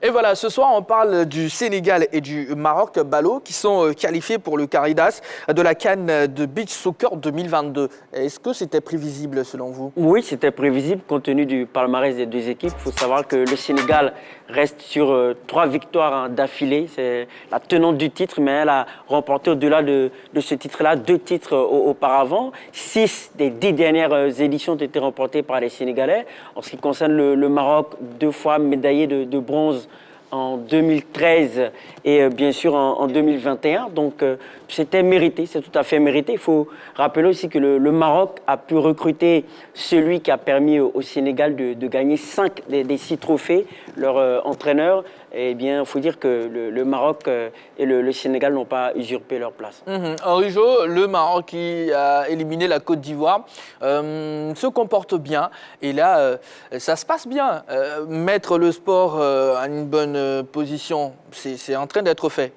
Et voilà, ce soir, on parle du Sénégal et du Maroc, Balo, qui sont qualifiés pour le Caridas de la CAN de Beach Soccer 2022. Est-ce que c'était prévisible selon vous? Oui, c'était prévisible compte tenu du palmarès des deux équipes. Il faut savoir que le Sénégal reste sur 3 victoires d'affilée. C'est la tenante du titre, mais elle a remporté au-delà de ce titre-là 2 titres auparavant. 6 des 10 dernières éditions ont été remportées par les Sénégalais. En ce qui concerne le Maroc, 2 fois médaillé de bronze en 2013 et bien sûr en 2021. Donc c'était mérité, c'est tout à fait mérité. Il faut rappeler aussi que le Maroc a pu recruter celui qui a permis au Sénégal de gagner 5 des 6 trophées, leur entraîneur. Eh bien, il faut dire que le Maroc et le Sénégal n'ont pas usurpé leur place. Henri Jo, le Maroc qui a éliminé la Côte d'Ivoire se comporte bien. Et là, ça se passe bien. Mettre le sport à une bonne position, c'est en train d'être fait.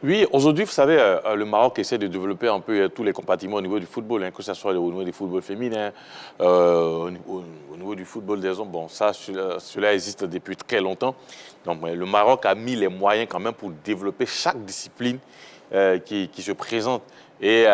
Oui, aujourd'hui, vous savez, le Maroc essaie de développer un peu tous les compartiments au niveau du football, que ce soit au niveau du football féminin, au niveau du football des hommes. Bon, ça, cela existe depuis très longtemps. Donc, le Maroc a mis les moyens quand même pour développer chaque discipline qui se présente et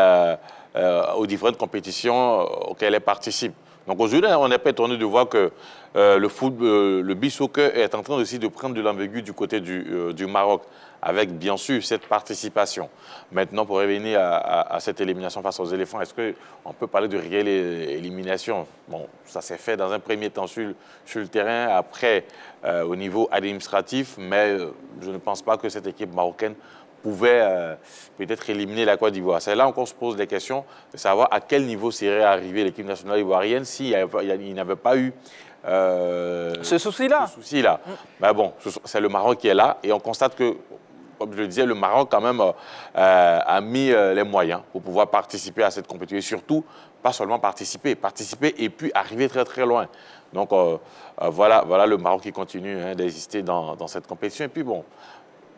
aux différentes compétitions auxquelles elle participe. Donc aujourd'hui, on n'est pas étonné de voir que le beach soccer est en train aussi de prendre de l'envergure du côté du Maroc, avec bien sûr cette participation. Maintenant, pour revenir à cette élimination face aux éléphants, est-ce qu'on peut parler de réelle élimination? Bon, ça s'est fait dans un premier temps sur le terrain, après au niveau administratif, mais je ne pense pas que cette équipe marocaine pouvait peut-être éliminer la Côte d'Ivoire. C'est là qu'on se pose des questions de savoir à quel niveau serait arrivée l'équipe nationale ivoirienne s'il n'y avait pas eu ce souci-là. Mais bon, c'est le Maroc qui est là et on constate que, comme je le disais, le Maroc quand même a mis les moyens pour pouvoir participer à cette compétition et surtout, pas seulement participer et puis arriver très très loin. Donc voilà le Maroc qui continue d'exister dans cette compétition. Et puis bon,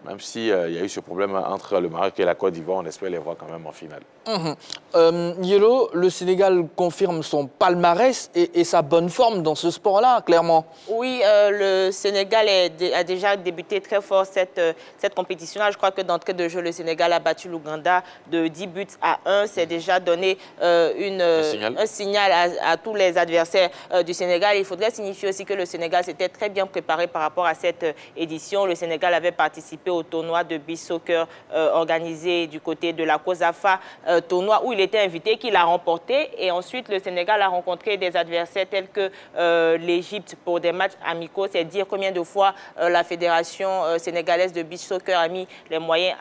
même s'il y a eu ce problème entre le Maroc et la Côte d'Ivoire, on espère les voir quand même en finale. Yelo, le Sénégal confirme son palmarès et sa bonne forme dans ce sport-là, clairement. Oui, le Sénégal a déjà débuté très fort cette compétition-là. Je crois que d'entrée de jeu, le Sénégal a battu l'Ouganda de 10 buts à 1. C'est déjà donné un signal à tous les adversaires du Sénégal. Il faudrait signifier aussi que le Sénégal s'était très bien préparé par rapport à cette édition. Le Sénégal avait participé au tournoi de beach soccer organisé du côté de la COSAFA, tournoi où il était invité, qu'il a remporté. Et ensuite, le Sénégal a rencontré des adversaires tels que l'Égypte pour des matchs amicaux. C'est dire combien de fois la Fédération sénégalaise de beach soccer a mis les moyens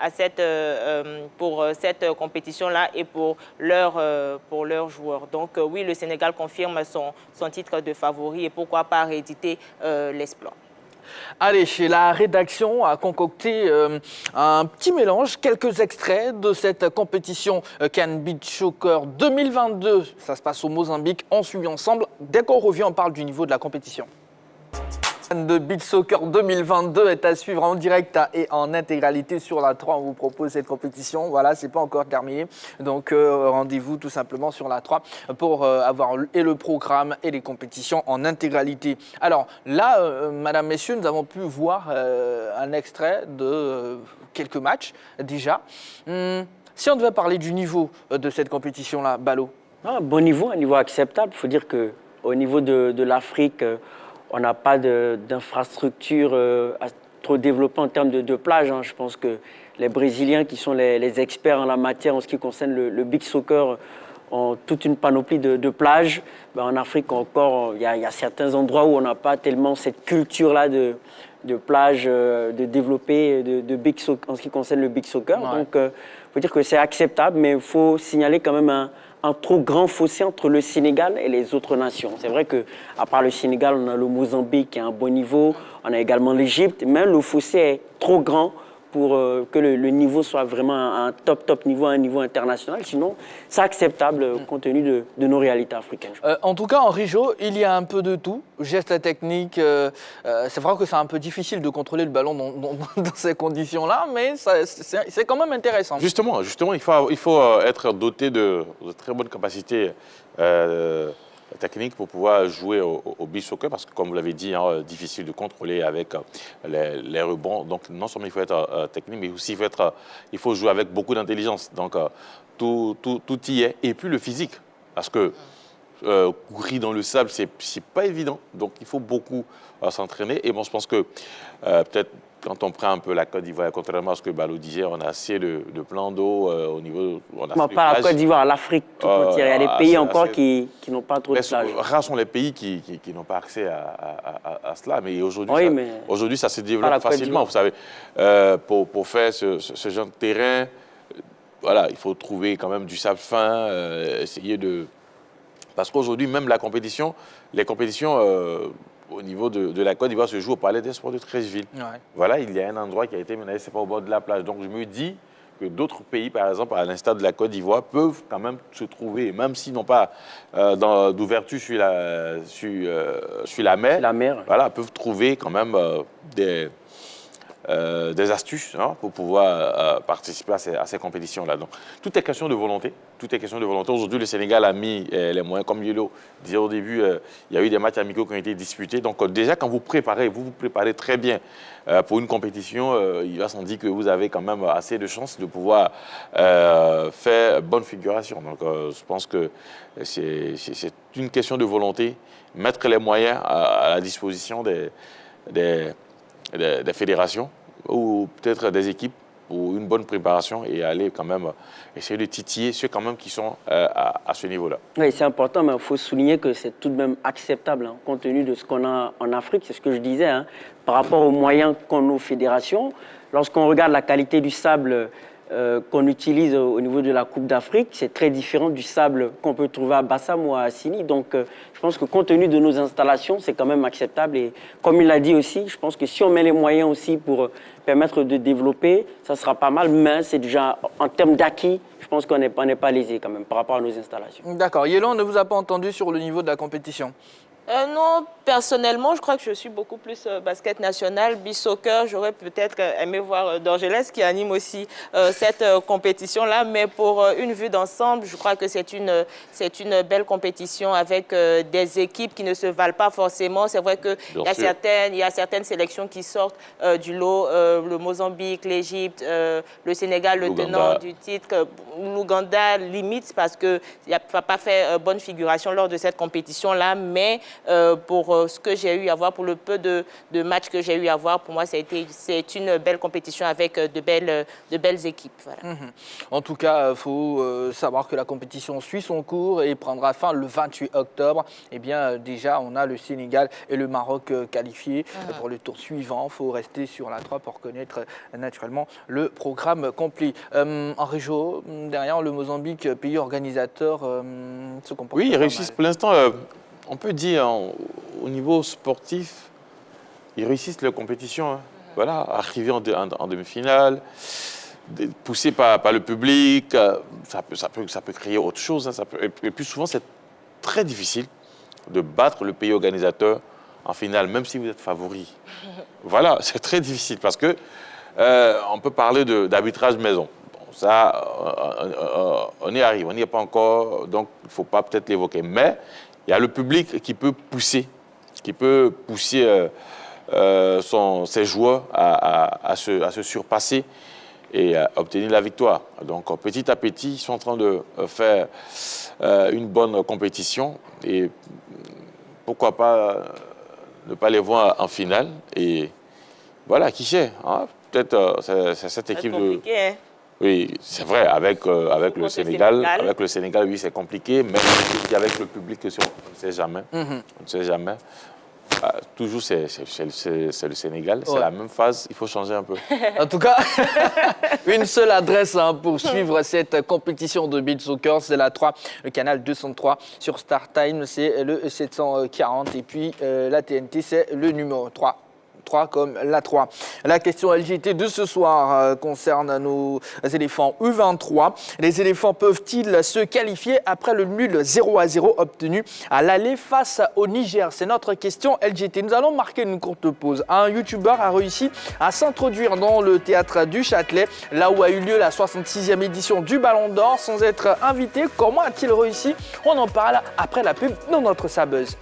pour cette compétition-là et pour leurs joueurs. Donc oui, le Sénégal confirme son titre de favori et pourquoi pas rééditer l'exploit. Allez, chez la rédaction a concocté un petit mélange, quelques extraits de cette compétition CAN Beach Soccer 2022. Ça se passe au Mozambique. On suit ensemble. Dès qu'on revient, on parle du niveau de la compétition. De Beach Soccer 2022 est à suivre en direct et en intégralité sur la 3. On vous propose cette compétition. Voilà, c'est pas encore terminé. Donc rendez-vous tout simplement sur la 3 pour avoir et le programme et les compétitions en intégralité. Alors là, madame, messieurs, nous avons pu voir un extrait de quelques matchs déjà. Si on devait parler du niveau de cette compétition-là, Balo. Bon niveau, un niveau acceptable. Il faut dire qu'au niveau de l'Afrique, on n'a pas d'infrastructure trop développée en termes de plage. Je pense que les Brésiliens, qui sont les experts en la matière en ce qui concerne le beach soccer, ont toute une panoplie de plages. En Afrique encore, il y a certains endroits où on n'a pas tellement cette culture-là de plage, de développer de beach soccer, en ce qui concerne le beach soccer. Ouais. Donc, il faut dire que c'est acceptable, mais il faut signaler quand même un trop grand fossé entre le Sénégal et les autres nations. C'est vrai qu'à part le Sénégal, on a le Mozambique qui est à un bon niveau, on a également l'Égypte, mais le fossé est trop grand pour que le niveau soit vraiment un top niveau, un niveau international. Sinon, c'est acceptable compte tenu de nos réalités africaines. En tout cas, Henri Jo, il y a un peu de tout. Gestes techniques, c'est vrai que c'est un peu difficile de contrôler le ballon dans ces conditions-là, mais c'est quand même intéressant. Justement, il faut être doté de très bonnes capacités technique pour pouvoir jouer au beach soccer, parce que comme vous l'avez dit, hein, difficile de contrôler avec les rebonds. Donc non seulement il faut être technique, mais aussi il faut jouer avec beaucoup d'intelligence. Donc tout y est. Et puis le physique, parce que courir dans le sable, c'est pas évident. Donc il faut beaucoup s'entraîner. Et bon, je pense que peut-être quand on prend un peu la Côte d'Ivoire, contrairement à ce que Balo disait, on a assez de plans d'eau au niveau... On pas la Côte d'Ivoire, l'Afrique tout entière. Il y a des pays encore qui n'ont pas trop de plages. Rares sont les pays qui n'ont pas accès à cela. Mais aujourd'hui, ça se développe facilement. Vous savez, pour faire ce genre de terrain, voilà, il faut trouver quand même du sable fin, essayer de... Parce qu'aujourd'hui, même les compétitions au niveau de la Côte d'Ivoire se jouent au Palais des Sports de Treichville. Ouais. Voilà, il y a un endroit qui a été menacé, c'est pas au bord de la plage. Donc je me dis que d'autres pays, par exemple, à l'instar de la Côte d'Ivoire, peuvent quand même se trouver, même s'ils n'ont pas d'ouverture sur la mer, voilà, peuvent trouver quand même des astuces, hein, pour pouvoir participer à ces compétitions-là. Donc, tout est question de volonté. Tout est question de volonté. Aujourd'hui, le Sénégal a mis les moyens. Comme Yelo disait au début, il y a eu des matchs amicaux qui ont été disputés. Donc, déjà, quand vous vous préparez très bien pour une compétition, il va sans dire que vous avez quand même assez de chances de pouvoir faire bonne figuration. Donc, je pense que c'est une question de volonté. Mettre les moyens à la disposition des fédérations ou peut-être des équipes pour une bonne préparation et aller quand même essayer de titiller ceux quand même qui sont à ce niveau-là. Oui, c'est important, mais il faut souligner que c'est tout de même acceptable, hein, compte tenu de ce qu'on a en Afrique. C'est ce que je disais, hein, par rapport aux moyens qu'ont nos fédérations. Lorsqu'on regarde la qualité du sable qu'on utilise au niveau de la Coupe d'Afrique, c'est très différent du sable qu'on peut trouver à Bassam ou à Assini. Donc, je pense que compte tenu de nos installations, c'est quand même acceptable. Et comme il l'a dit aussi, je pense que si on met les moyens aussi pour permettre de développer, ça sera pas mal. Mais c'est déjà, en termes d'acquis, je pense qu'on n'est pas lésé quand même par rapport à nos installations. D'accord. Yelo, on ne vous a pas entendu sur le niveau de la compétition? Non, personnellement, je crois que je suis beaucoup plus basket national, beach soccer. J'aurais peut-être aimé voir Dorgelès qui anime aussi cette compétition-là. Mais pour une vue d'ensemble, je crois que c'est une belle compétition avec des équipes qui ne se valent pas forcément. C'est vrai qu'il y a certaines sélections qui sortent du lot. Le Mozambique, l'Égypte, le Sénégal, le tenant du titre, l'Ouganda limite parce qu'il n'a pas fait bonne figuration lors de cette compétition-là. Mais pour ce que j'ai eu à voir, pour le peu de matchs que j'ai eu à voir, pour moi, c'est une belle compétition avec de belles équipes. Voilà. En tout cas, il faut savoir que la compétition suit son cours et prendra fin le 28 octobre. Eh bien, déjà, on a le Sénégal et le Maroc qualifiés pour le tour suivant. Il faut rester sur la 3 pour connaître naturellement le programme complet. En région, derrière, le Mozambique, pays organisateur, se comporte ils réussissent pour l'instant. On peut dire, au niveau sportif, ils réussissent leur compétition. Hein. Voilà, arriver en demi-finale, poussé par le public, ça peut créer autre chose. Hein, et puis souvent, c'est très difficile de battre le pays organisateur en finale, même si vous êtes favori. Voilà, c'est très difficile parce que on peut parler d'arbitrage maison. Bon, ça, on y arrive, on n'y est pas encore, donc il ne faut pas peut-être l'évoquer. Mais il y a le public qui peut pousser ses joueurs à se surpasser et à obtenir la victoire. Donc petit à petit, ils sont en train de faire une bonne compétition et pourquoi pas ne pas les voir en finale. Et voilà, qui sait, hein, peut-être c'est cette équipe de... Hein. Oui, c'est vrai, avec le Sénégal. Avec le Sénégal, oui, c'est compliqué, mais avec le public, on ne sait jamais. On ne sait jamais. Toujours, c'est le Sénégal. C'est la même phase, il faut changer un peu. En tout cas, une seule adresse pour suivre cette compétition de beach soccer, c'est la 3, le canal 203 sur Star Time, c'est le 740. Et puis la TNT, c'est le numéro 3. 3 comme la 3. La question LGT de ce soir concerne nos éléphants U23. Les éléphants peuvent-ils se qualifier après le nul 0-0 obtenu à l'aller face au Niger? C'est notre question LGT. Nous allons marquer une courte pause. Un youtubeur a réussi à s'introduire dans le théâtre du Châtelet, là où a eu lieu la 66e édition du Ballon d'Or, sans être invité. Comment a-t-il réussi? On en parle après la pub dans notre Sabuzz.